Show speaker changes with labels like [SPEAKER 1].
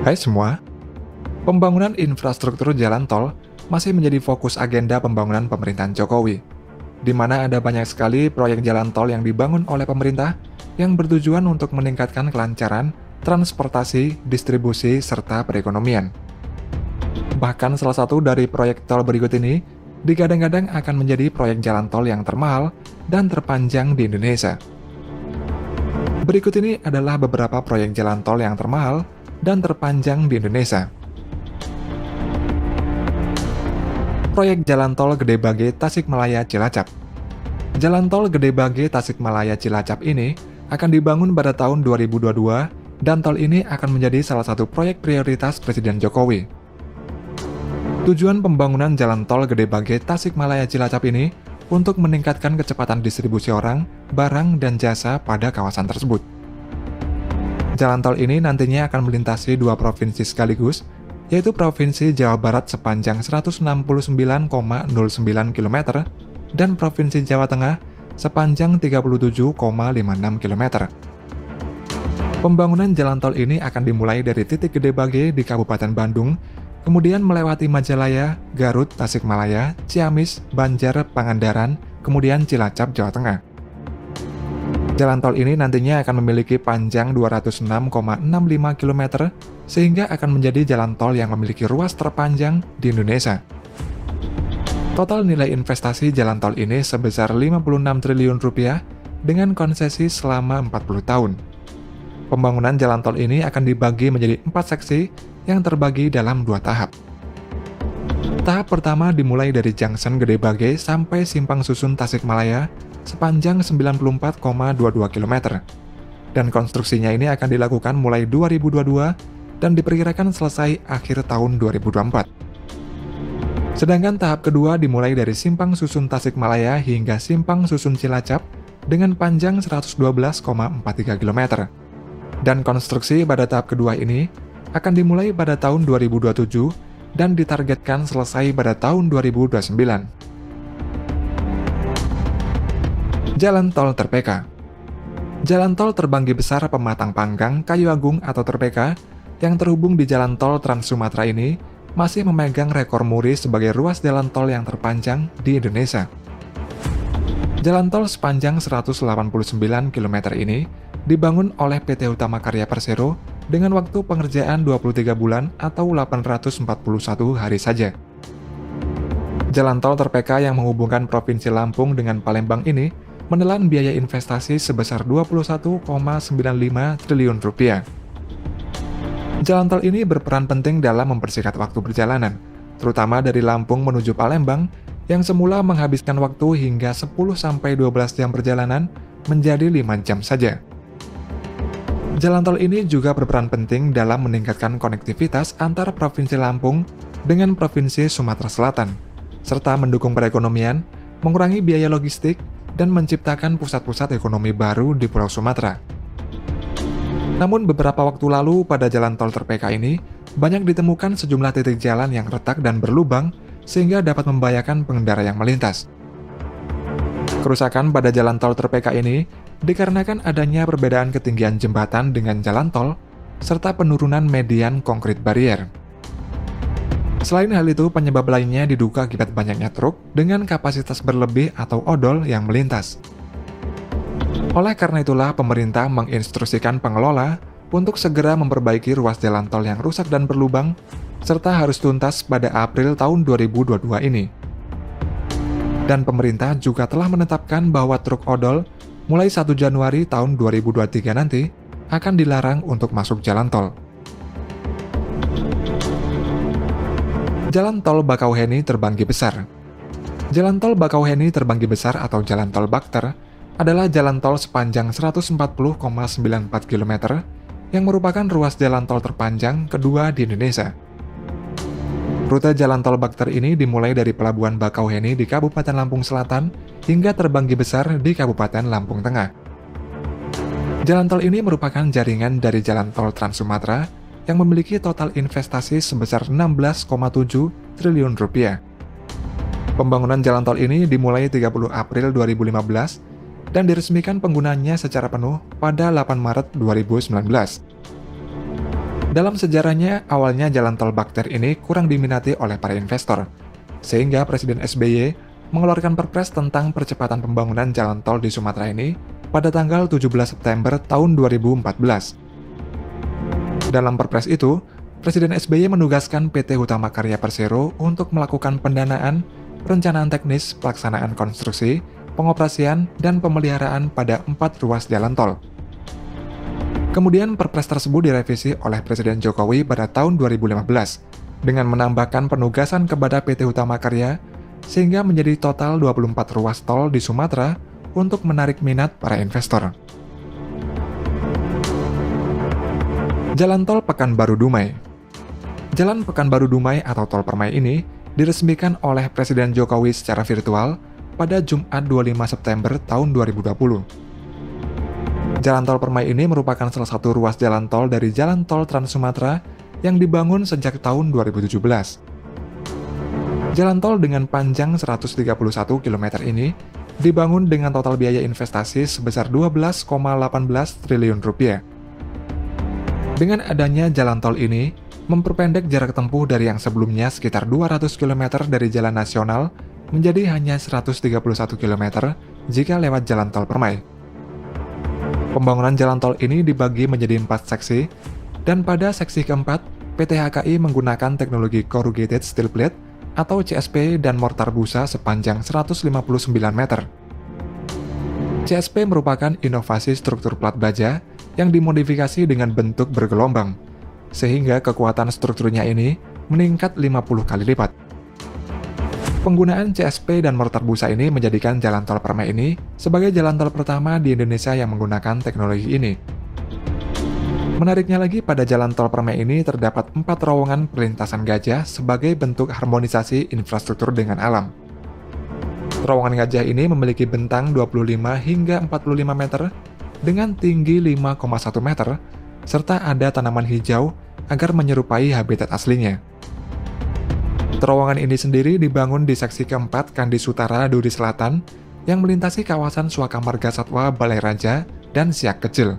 [SPEAKER 1] Hai semua, pembangunan infrastruktur jalan tol masih menjadi fokus agenda pembangunan pemerintahan Jokowi, di mana ada banyak sekali proyek jalan tol yang dibangun oleh pemerintah yang bertujuan untuk meningkatkan kelancaran, transportasi, distribusi, serta perekonomian. Bahkan salah satu dari proyek tol berikut ini digadang-gadang akan menjadi proyek jalan tol yang termahal dan terpanjang di Indonesia. Berikut ini adalah beberapa proyek jalan tol yang termahal dan terpanjang di Indonesia. Proyek Jalan Tol Gede Bage Tasikmalaya Cilacap. Jalan Tol Gede Bage Tasikmalaya Cilacap ini akan dibangun pada tahun 2022 dan tol ini akan menjadi salah satu proyek prioritas Presiden Jokowi. Tujuan pembangunan Jalan Tol Gede Bage Tasikmalaya Cilacap ini untuk meningkatkan kecepatan distribusi orang, barang, dan jasa pada kawasan tersebut. Jalan tol ini nantinya akan melintasi dua provinsi sekaligus, yaitu Provinsi Jawa Barat sepanjang 169,09 km dan Provinsi Jawa Tengah sepanjang 37,56 km. Pembangunan jalan tol ini akan dimulai dari titik Gede Bage di Kabupaten Bandung, kemudian melewati Majalaya, Garut, Tasikmalaya, Ciamis, Banjar, Pangandaran, kemudian Cilacap, Jawa Tengah. Jalan tol ini nantinya akan memiliki panjang 206,65 km, sehingga akan menjadi jalan tol yang memiliki ruas terpanjang di Indonesia. Total nilai investasi jalan tol ini sebesar 56 triliun rupiah dengan konsesi selama 40 tahun. Pembangunan jalan tol ini akan dibagi menjadi 4 seksi yang terbagi dalam 2 tahap. Tahap pertama dimulai dari Junction Gede Bage sampai Simpang Susun Tasikmalaya sepanjang 94,22 km. Dan konstruksinya ini akan dilakukan mulai 2022 dan diperkirakan selesai akhir tahun 2024. Sedangkan tahap kedua dimulai dari Simpang Susun Tasikmalaya hingga Simpang Susun Cilacap dengan panjang 112,43 km. Dan konstruksi pada tahap kedua ini akan dimulai pada tahun 2027 dan ditargetkan selesai pada tahun 2029. Jalan Tol Terpeka. Jalan Tol Terbanggi Besar Pematang Panggang Kayu Agung atau Terpeka yang terhubung di Jalan Tol Trans Sumatera ini masih memegang rekor muri sebagai ruas jalan tol yang terpanjang di Indonesia. Jalan tol sepanjang 189 km ini dibangun oleh PT Utama Karya Persero dengan waktu pengerjaan 23 bulan atau 841 hari saja. Jalan tol Terpeka yang menghubungkan Provinsi Lampung dengan Palembang ini menelan biaya investasi sebesar 21,95 triliun rupiah. Jalan tol ini berperan penting dalam mempersingkat waktu perjalanan, terutama dari Lampung menuju Palembang yang semula menghabiskan waktu hingga 10-12 jam perjalanan menjadi 5 jam saja. Jalan tol ini juga berperan penting dalam meningkatkan konektivitas antar Provinsi Lampung dengan Provinsi Sumatera Selatan, serta mendukung perekonomian, mengurangi biaya logistik, dan menciptakan pusat-pusat ekonomi baru di Pulau Sumatera. Namun beberapa waktu lalu pada jalan tol Terpeka ini, banyak ditemukan sejumlah titik jalan yang retak dan berlubang sehingga dapat membahayakan pengendara yang melintas. Kerusakan pada jalan tol Terpeka ini dikarenakan adanya perbedaan ketinggian jembatan dengan jalan tol, serta penurunan median konkrit barier. Selain hal itu, penyebab lainnya diduga akibat banyaknya truk dengan kapasitas berlebih atau odol yang melintas. Oleh karena itulah, pemerintah menginstruksikan pengelola untuk segera memperbaiki ruas jalan tol yang rusak dan berlubang, serta harus tuntas pada April tahun 2022 ini. Dan pemerintah juga telah menetapkan bahwa truk odol mulai 1 Januari tahun 2023 nanti akan dilarang untuk masuk jalan tol. Jalan Tol Bakauheni Terbanggi Besar. Jalan Tol Bakauheni Terbanggi Besar atau Jalan Tol Bakter adalah jalan tol sepanjang 140,94 km yang merupakan ruas jalan tol terpanjang kedua di Indonesia. Rute jalan tol Bakter ini dimulai dari Pelabuhan Bakauheni di Kabupaten Lampung Selatan hingga Terbanggi Besar di Kabupaten Lampung Tengah. Jalan tol ini merupakan jaringan dari Jalan Tol Trans Sumatera yang memiliki total investasi sebesar 16,7 triliun rupiah. Pembangunan jalan tol ini dimulai 30 April 2015 dan diresmikan penggunanya secara penuh pada 8 Maret 2019. Dalam sejarahnya, awalnya jalan tol Bakter ini kurang diminati oleh para investor, sehingga Presiden SBY mengeluarkan perpres tentang percepatan pembangunan jalan tol di Sumatera ini pada tanggal 17 September tahun 2014. Dalam perpres itu, Presiden SBY menugaskan PT Hutama Karya Persero untuk melakukan pendanaan, perencanaan teknis, pelaksanaan konstruksi, pengoperasian, dan pemeliharaan pada 4 ruas jalan tol. Kemudian perpres tersebut direvisi oleh Presiden Jokowi pada tahun 2015 dengan menambahkan penugasan kepada PT Hutama Karya sehingga menjadi total 24 ruas tol di Sumatera untuk menarik minat para investor. Jalan tol Pekanbaru-Dumai. Jalan Pekanbaru-Dumai atau Tol Permai ini diresmikan oleh Presiden Jokowi secara virtual pada Jumat 25 September tahun 2020. Jalan Tol Permai ini merupakan salah satu ruas jalan tol dari Jalan Tol Trans Sumatera yang dibangun sejak tahun 2017. Jalan tol dengan panjang 131 km ini dibangun dengan total biaya investasi sebesar 12,18 triliun rupiah. Dengan adanya jalan tol ini, memperpendek jarak tempuh dari yang sebelumnya sekitar 200 km dari jalan nasional menjadi hanya 131 km jika lewat jalan tol Permai. Pembangunan jalan tol ini dibagi menjadi 4 seksi, dan pada seksi keempat, PT HKI menggunakan teknologi Corrugated Steel Plate atau CSP dan mortar busa sepanjang 159 meter. CSP merupakan inovasi struktur plat baja yang dimodifikasi dengan bentuk bergelombang, sehingga kekuatan strukturnya ini meningkat 50 kali lipat. Penggunaan CSP dan mortar busa ini menjadikan jalan tol Permai ini sebagai jalan tol pertama di Indonesia yang menggunakan teknologi ini. Menariknya lagi, pada jalan tol Permai ini terdapat 4 terowongan perlintasan gajah sebagai bentuk harmonisasi infrastruktur dengan alam. Terowongan gajah ini memiliki bentang 25 hingga 45 meter dengan tinggi 5,1 meter, serta ada tanaman hijau agar menyerupai habitat aslinya. Terowongan ini sendiri dibangun di seksi keempat Kandis Utara Duri Selatan yang melintasi kawasan Suaka Marga Satwa Balai Raja dan Siak Kecil.